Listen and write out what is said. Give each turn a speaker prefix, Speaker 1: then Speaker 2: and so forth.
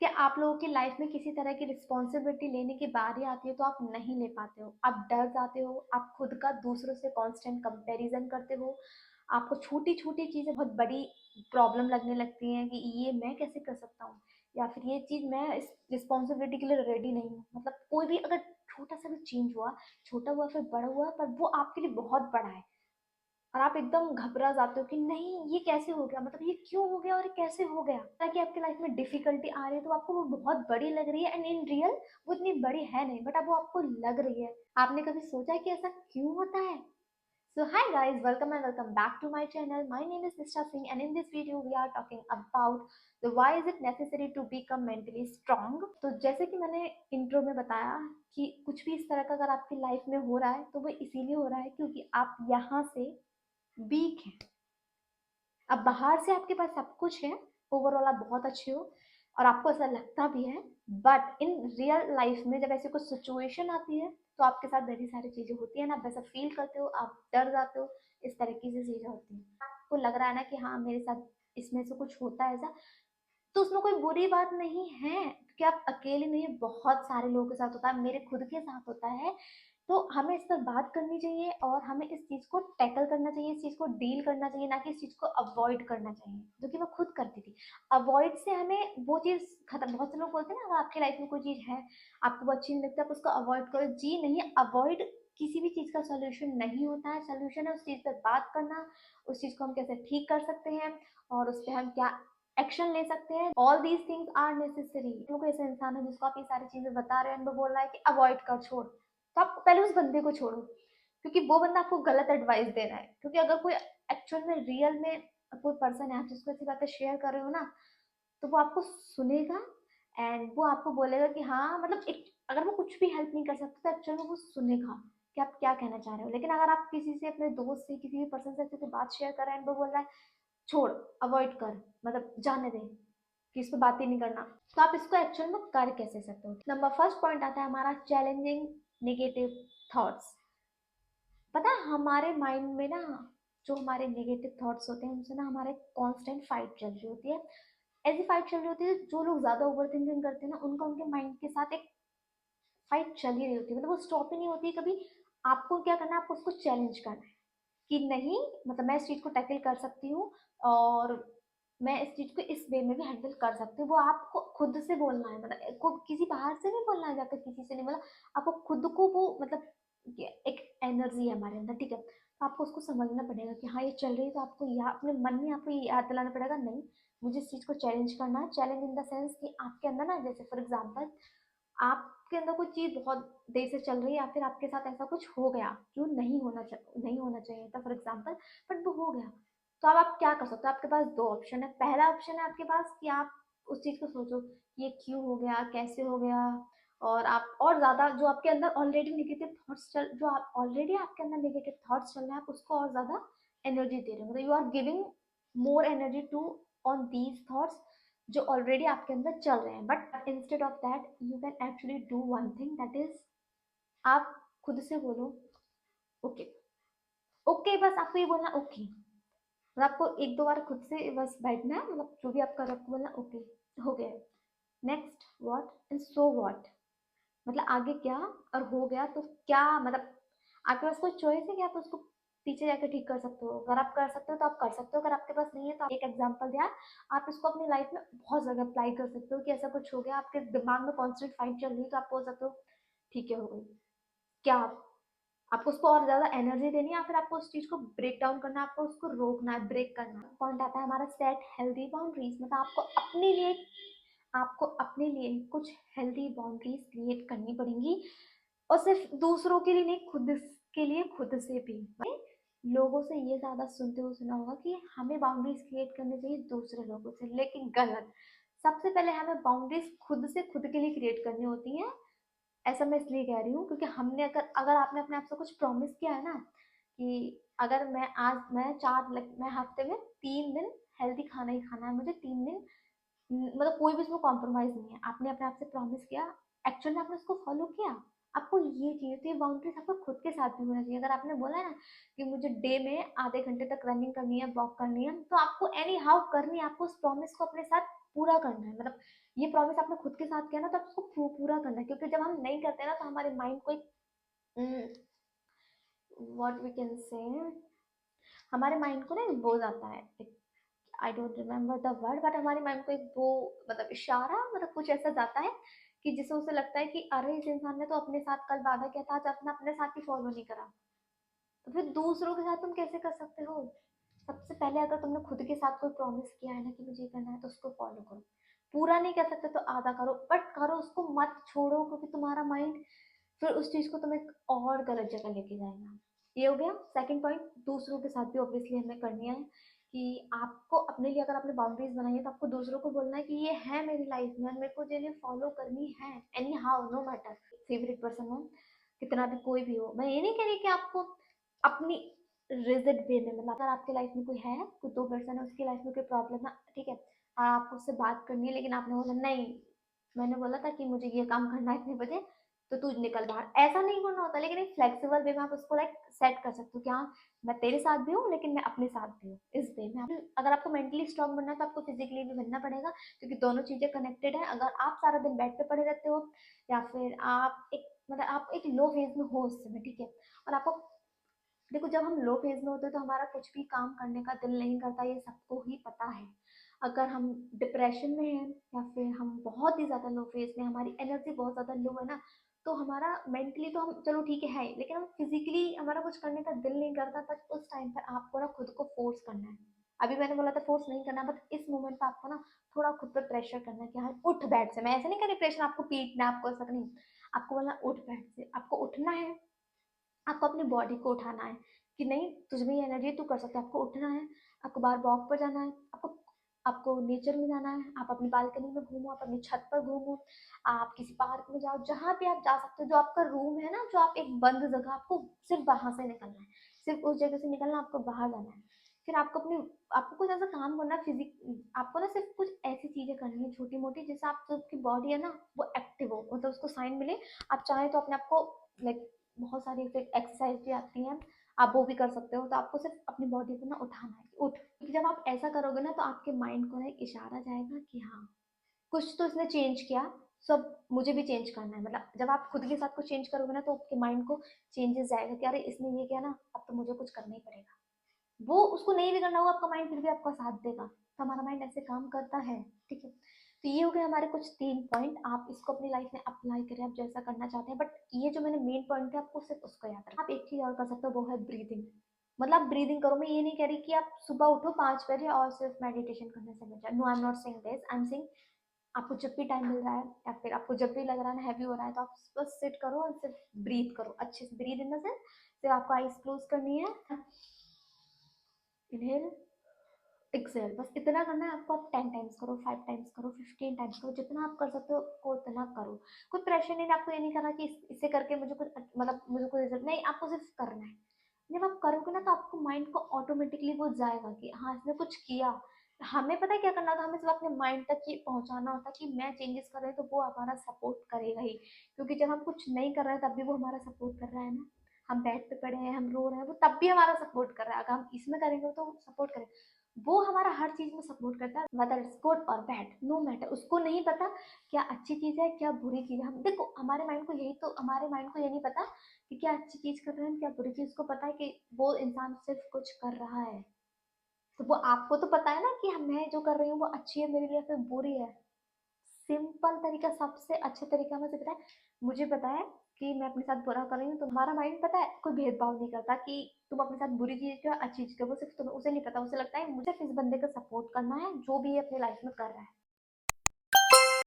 Speaker 1: कि आप लोगों की लाइफ में किसी तरह की रिस्पॉन्सिबिलिटी लेने की बारी आती है तो आप नहीं ले पाते हो, आप डर जाते हो, आप खुद का दूसरों से कांस्टेंट कंपैरिजन करते हो, आपको छोटी छोटी चीजें बहुत बड़ी प्रॉब्लम लगने लगती हैं कि ये मैं कैसे कर सकता हूँ, या फिर ये चीज मैं इस रिस्पॉन्सिबिलिटी के लिए रेडी नहीं हूँ। मतलब कोई भी अगर छोटा सा भी चेंज हुआ, छोटा हुआ फिर बड़ा हुआ, पर वो आपके लिए बहुत बड़ा है और आप एकदम घबरा जाते हो कि नहीं ये कैसे हो गया, मतलब ये क्यों हो गया और ये कैसे हो गया। ताकि आपकी लाइफ में डिफिकल्टी आ रही है तो आपको वो बहुत बड़ी लग रही है, एंड इन रियल वो इतनी बड़ी है नहीं, बट अब वो आपको लग रही है। आपने कभी सोचा है कि ऐसा क्यों होता है? So hi guys, welcome and welcome back to my channel. My name is Nisha Singh and in this video we are talking about the why is it necessary to become mentally strong. तो जैसे कि मैंने intro में बताया कि कुछ भी इस तरह का अगर आपकी लाइफ में हो रहा है तो वो इसीलिए हो रहा है क्योंकि आप यहाँ से वीक है। अब बाहर से आपके पास सब कुछ है, ओवरऑल आप बहुत अच्छे हो और आपको ऐसा लगता भी है, बट इन रियल लाइफ में जब ऐसी कुछ सिचुएशन आती है तो आपके साथ बहुत सारी चीजें होती है ना, आप वैसा फील करते हो, आप डर जाते हो, इस तरीके से चीजें होती हैं। आपको लग रहा है ना कि हाँ मेरे साथ इसमें से कुछ होता है ऐसा, तो उसमें कोई बुरी बात नहीं है क्योंकि आप अकेले नहीं, बहुत सारे लोगों के साथ होता है, मेरे खुद के साथ होता है। तो हमें इस पर बात करनी चाहिए और हमें इस चीज को टैकल करना चाहिए, इस चीज को डील करना चाहिए, ना कि इस चीज को अवॉइड करना चाहिए जो कि मैं खुद करती थी। अवॉइड से हमें वो चीज खत्म, बहुत से लोग बोलते हैं ना अगर आपकी लाइफ में कोई चीज है आपको वो अच्छी नहीं लगती आप उसको अवॉइड करो, जी नहीं, अवॉइड किसी भी चीज का सोल्यूशन नहीं होता है। सोल्यूशन है उस चीज पर बात करना, उस चीज को हम कैसे ठीक कर सकते हैं और उस पर हम क्या एक्शन ले सकते हैं। All these things are necessary. कोई ऐसा इंसान है जिसको आप ये सारी चीजें बता रहे हैं वो बोल रहा है कि अवॉइड कर, छोड़, तो आप पहले उस बंदे को छोड़ो क्योंकि वो बंदा आपको गलत एडवाइस दे रहा है। क्योंकि अगर कोई एक्चुअल में रियल में कोई पर्सन है आप जिसको ऐसी बातें शेयर कर रहे हो ना, तो वो आपको सुनेगा एंड वो आपको बोलेगा कि हाँ, मतलब एक अगर वो कुछ भी हेल्प नहीं कर सकता तो एक्चुअल में वो सुनेगा कि आप क्या कहना चाह रहे हो। लेकिन अगर आप किसी से, अपने दोस्त से, किसी भी पर्सन से ऐसे कोई बात शेयर कर रहे हैं वो बोल रहा है छोड़, अवॉइड कर, मतलब जाने दे कि इस पे बात ही नहीं करना, तो आप इसको एक्चुअल में कर कैसे सकते हो। नंबर फर्स्ट पॉइंट आता है हमारा चैलेंजिंग नेगेटिव थॉट्स। पता है हमारे माइंड में ना जो हमारे नेगेटिव थॉट्स होते हैं उनसे ना हमारे कांस्टेंट फाइट चल रही होती है। ऐसी फाइट चल रही होती है, जो लोग ज्यादा ओवर थिंकिंग करते हैं ना उनका उनके माइंड के साथ एक फाइट चल ही रही होती है, मतलब वो स्टॉप ही नहीं होती कभी। आपको क्या करना है, आपको उसको चैलेंज करना है कि नहीं, मतलब मैं इस चीज को टैकल कर सकती हूँ और मैं इस चीज को इस वे में भी हैंडल कर सकती हूँ। वो आपको खुद से बोलना है, मतलब को किसी बाहर से नहीं बोलना है, जाकर किसी से नहीं बोला, आपको खुद को वो, मतलब ये एक एनर्जी है हमारे अंदर, ठीक है, तो आपको उसको समझना पड़ेगा कि हाँ ये चल रही है, तो आपको या अपने मन में आपको ये याद दिलाना पड़ेगा नहीं, मुझे इस चीज को चैलेंज करना है। चैलेंज इन द सेंस कि आपके अंदर ना, जैसे फॉर एग्जाम्पल आपके अंदर कोई चीज बहुत देर से चल रही है या फिर आपके साथ ऐसा कुछ हो गया जो नहीं होना चाहिए था फॉर एग्जाम्पल, बट वो हो गया, तो अब आप क्या कर सकते हो। आपके पास दो ऑप्शन है। पहला ऑप्शन है आपके पास कि आप उस चीज को सोचो कि ये क्यों हो गया, कैसे हो गया, और आप और ज्यादा जो आपके अंदर ऑलरेडी नेगेटिव थॉट्स चल, जो आप ऑलरेडी आपके अंदर नेगेटिव थॉट्स चल रहे हैं आप उसको और ज्यादा एनर्जी दे रहे हो, मतलब you are giving more energy to on these thoughts जो ऑलरेडी आपके अंदर चल रहे हैं। But instead of that you can actually do one thing, that is आप खुद से बोलो ओके। ओके, बस आपको ये बोलना ओके, मतलब आपको एक दो बार खुद से बस बैठना है, मतलब जो भी आप कर रहे हो आपको बोलना ओके, हो गया, next what and so what, मतलब आगे क्या और हो गया तो क्या, मतलब आपके पास कोई चॉइस है कि आप उसको पीछे जाकर ठीक कर सकते हो। अगर आप कर सकते हो तो आप कर सकते हो, अगर आपके पास नहीं है तो आप एक एग्जांपल दिया, आप इसको अपनी लाइफ में बहुत जगह अप्लाई कर सकते हो कि ऐसा कुछ हो गया, आपके दिमाग में कॉन्स्टेंट फाइट चल रही है तो आप बोल सकते हो ठीक है हो गई। क्या आपको उसको और ज्यादा एनर्जी देनी है या फिर आपको उस चीज को ब्रेक डाउन करना है, आपको उसको रोकना है, ब्रेक करना है। पॉइंट आता है हमारा सेट हेल्दी बाउंड्रीज, मतलब आपको अपने लिए कुछ हेल्दी बाउंड्रीज क्रिएट करनी पड़ेंगी और सिर्फ दूसरों के लिए नहीं, खुद के लिए, खुद से भी। लोगों से ये ज्यादा सुनते हुए सुना होगा कि हमें बाउंड्रीज क्रिएट करनी चाहिए दूसरे लोगों से, लेकिन गलत। सबसे पहले हमें बाउंड्रीज खुद से खुद के लिए क्रिएट करनी होती है। ऐसा मैं इसलिए कह रही हूँ क्योंकि हमने अगर अगर आपने अपने आप से कुछ प्रॉमिस किया है ना कि अगर मैं हफ्ते में 3 दिन हेल्दी खाना ही खाना है, मुझे 3 दिन, मतलब कोई भी इसमें कॉम्प्रोमाइज नहीं है, आपने अपने आप से प्रॉमिस किया, एक्चुअली आपने उसको फॉलो किया, आपको ये चाहिए तो ये बाउंड्रीज आपको खुद के साथ भी होना चाहिए। अगर आपने बोला है ना कि मुझे डे में आधे घंटे तक रनिंग करनी है, वॉक करनी है, तो आपको एनी हाउ करनी है, आपको उस प्रॉमिस को अपने साथ पूरा करना है। मतलब ये प्रॉमिस आपने खुद के साथ किया ना, तो आप उसको पूरा करना है, क्योंकि जब हम नहीं करते ना तो हमारे माइंड को एक व्हाट वी कैन से, हमारे माइंड को ना एक बोझ आता है, I don't remember the word, but हमारे माइंड को एक वो मतलब इशारा मतलब कुछ ऐसा जाता है कि जिससे उसे लगता है कि अरे इस इंसान ने तो अपने साथ कल वादा किया था, आज अपना अपने साथ ही फॉलो नहीं करा, तो फिर दूसरों के साथ तुम कैसे कर सकते हो। सबसे पहले अगर तुमने खुद के साथ कोई प्रॉमिस किया है ना कि मुझे ये करना है, तो उसको फॉलो करो। पूरा नहीं कर सकते तो आधा करो, बट करो उसको, मत छोड़ो, क्योंकि तुम्हारा माइंड फिर उस चीज को तुम्हें और गलत जगह लेके जाएगा। ये हो गया सेकंड पॉइंट। दूसरों के साथ भी ऑब्वियसली हमें करनी है कि आपको अपने लिए अगर आपने बाउंड्रीज बनाई है तो आपको दूसरों को बोलना है कि ये है मेरी लाइफ में, मेरे को ये फॉलो करनी है, anyhow no matter favourite person हो, कितना भी कोई भी हो। मैं ये नहीं कह रही कि आपको अपनी रिजिड वे में, मतलब अगर आपकी लाइफ में कोई है, कोई दो पर्सन है, उसकी लाइफ में कोई प्रॉब्लम है, ठीक है, और आपको उससे बात करनी है, लेकिन आपने बोला नहीं, मैंने बोला था कि मुझे ये काम करना है इतने बजे, तो तू निकल बाहर, ऐसा नहीं करना होता, लेकिन एक फ्लेक्सिबल वे में आप उसको लाइक सेट कर सकते हो कि हाँ मैं तेरे साथ भी हूँ लेकिन मैं अपने साथ भी हूँ, इस वे में अगर आपको मेंटली स्ट्रांग बनना है तो आपको फिजिकली भी बनना पड़ेगा, क्योंकि दोनों चीजें कनेक्टेड है। अगर आप सारा दिन बेड पे पड़े रहते हो, या फिर आप एक मतलब आप एक लो फेज में हो उस समय, ठीक है, और आपको देखो जब हम लो फेज में होते हैं तो हमारा कुछ भी काम करने का दिल नहीं करता, ये सबको ही पता है। अगर हम डिप्रेशन में हैं या फिर हम बहुत ही ज्यादा लो फेज में, हमारी एनर्जी बहुत ज्यादा लो है ना, तो हमारा मेंटली तो हम चलो ठीक है, लेकिन हम फिजिकली हमारा कुछ करने का दिल नहीं करता, बट उस टाइम पर आपको ना खुद को फोर्स करना है। अभी मैंने बोला था फोर्स नहीं करना, बट इस मोमेंट पे आपको ना थोड़ा खुद पर प्रेशर करना है कि हाँ उठ बेड से। मैं ऐसे नहीं कह रही प्रेशर आपको पीटना, आपको ऐसा नहीं, आपको बोलना उठ बेड से, आपको उठना है, आपको अपनी बॉडी को उठाना है कि नहीं तुझ में ये एनर्जी, तू कर सकता है, आपको उठना है, आपको बाहर वॉक पर जाना है, आपको आपको नेचर में जाना है, आप अपनी बालकनी में घूमो, आप अपनी छत पर घूमो, आप किसी पार्क में जाओ, जहाँ पे आप जा सकते हो, जो आपका रूम है ना, जो आप एक बंद जगह, आपको सिर्फ वहां से निकलना है, सिर्फ उस जगह से निकलना, आपको बाहर जाना है। फिर आपको कुछ ऐसा काम करना है फिजिक, आपको ना सिर्फ कुछ ऐसी चीजें करनी है छोटी मोटी, जिससे आपकी बॉडी है ना वो एक्टिव हो, मतलब उसको साइन मिले। आप चाहें तो अपने आप को लाइक बहुत सारी एक्सरसाइज भी आती हैं, आप वो भी कर सकते हो, तो आपको सिर्फ अपनी बॉडी को ना उठाना है, उठ, क्योंकि जब आप ऐसा करोगे ना तो आपके माइंड को ना एक इशारा जाएगा कि हाँ कुछ तो इसने चेंज किया, सब मुझे भी चेंज करना है। मतलब जब आप खुद के साथ कुछ चेंज करोगे ना तो आपके माइंड को चेंजेस जाएगा कि अरे इसने ये किया ना, अब तो मुझे कुछ करना ही पड़ेगा। वो उसको नहीं भी करना होगा, आपका माइंड फिर भी आपका साथ देगा, तो हमारा माइंड ऐसे काम करता है, ठीक है। तो ये हो गए हमारे कुछ 3 पॉइंट, आप इसको अपनी लाइफ में अप्लाई करें, आप जैसा करना चाहते हैं, बट ये जो मैंने मेन पॉइंट थे आपको सिर्फ उसको याद रखना। आप एक चीज और कर सकते हो, वो है ब्रीदिंग। मतलब ब्रीदिंग करो, मैं ये नहीं कह रही कि आप सुबह उठो 5 बजे और सिर्फ मेडिटेशन करने से बचा, no I am not saying this, I am saying आपको जब भी टाइम मिल रहा है या फिर आपको जब भी लग रहा है ना हैवी हो रहा है, तो आप बस सिट करो और सिर्फ ब्रीथ करो, अच्छे से ब्रीथ इन द सेंस, सिर्फ आपको आईज क्लोज करनी है, इनहेल एक्सेल, बस इतना करना है आपको। आप 10 टाइम्स करो, 5 टाइम्स करो, 15 टाइम्स करो, जितना आप कर सकते हो आपको उतना करो। कोई प्रेशर नहीं है, आपको ये नहीं करना कि इसे करके मुझे कुछ मतलब मुझे कोई रिजल्ट नहीं, आपको सिर्फ करना है। जब आप करोगे ना तो आपको माइंड को ऑटोमेटिकली वो जाएगा कि हाँ इसने कुछ किया। हमें पता है क्या करना होता है, हमें सिर्फ अपने माइंड तक ये पहुंचाना होता है कि मैं चेंजेस कर रही हूँ, तो वो हमारा सपोर्ट करेगा ही, क्योंकि जब हम कुछ नहीं कर रहे हैं तब भी वो हमारा सपोर्ट कर रहा है ना। हम बेड पे पड़े हैं, हम रो रहे हैं, वो तब भी हमारा सपोर्ट कर रहा है, अगर हम इसमें करेंगे तो सपोर्ट करेगा। वो हमारा हर चीज में सपोर्ट करता है, वेदर इट्स गुड और बैड, नो मैटर। उसको नहीं पता क्या अच्छी चीज है क्या बुरी चीज है। हम देखो हमारे माइंड को यही तो, हमारे माइंड को ये नहीं पता कि क्या अच्छी चीज कर रहे हैं क्या बुरी चीज, को पता है कि वो इंसान सिर्फ कुछ कर रहा है। तो वो आपको तो पता है ना कि मैं जो कर रही हूँ वो अच्छी है मेरे लिए फिर बुरी है। सिंपल तरीका, सबसे अच्छा तरीका मुझे पता है, मुझे पता है कि मैं अपने साथ बुरा कर रही हूँ, तो तुम्हारा माइंड पता है कोई भेदभाव नहीं करता कि तुम अपने साथ बुरी चीज क्यों अच्छी चीज क्यों, वो सिर्फ तुम्हें, उसे नहीं पता, उसे लगता है मुझे सिर्फ इस बंदे का सपोर्ट करना है जो भी ये अपनी लाइफ में कर रहा है।